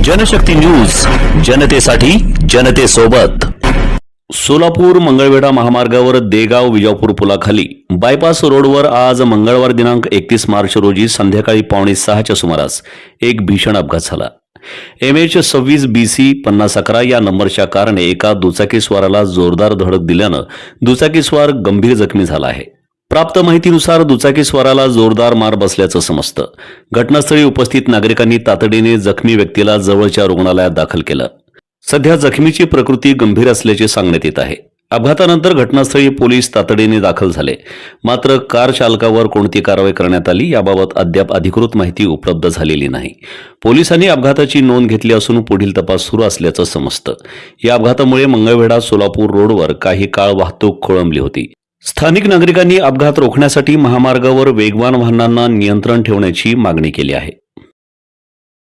Janshakti news, जनतेसाठी जनतेसोबत। सोलापूर मंगळवेढा महामार्गावर देगाव विजापूर पुलाखाली बायपास रोडवर आज मंगळवार दिनांक 31 मार्च रोजी संध्याकाळी 5:45च्या सुमारास एक भीषण अपघात झाला। MH26BC 5011 या नंबरच्या कारने एका दुचाकीस्वाराला जोरदार धडक दिल्यानं दुचाकीस्वार गंभीर जखमी झाला आहे। प्राप्त माहितीनुसार दुचाकीस्वाराला जोरदार मार बसल्याचं समजतं। घटनास्थळी उपस्थित नागरिकांनी तातडीने जखमी व्यक्तीला जवळच्या रुग्णालयात दाखल केलं। सध्या जखमीची प्रकृती गंभीर असल्याचे सांगण्यात येत आहे। अपघातानंतर घटनास्थळी पोलीस तातडीने दाखल झाले, मात्र कार चालकावर कोणती कारवाई करण्यात आली याबाबत अद्याप अधिकृत माहिती उपलब्ध झालेली नाही। पोलिसांनी अपघाताची नोंद घेतली असून पुढील तपास सुरू असल्याचं समजतं। या अपघातामुळे मंगळवेढा सोलापूर रोडवर काही काळ वाहतूक खोळंबली होती। स्थानिक नागरिकांनी अपघात रोखण्यासाठी महामार्गावर वेगवान वाहनांना नियंत्रण ठेवण्याची मागणी केली आहे।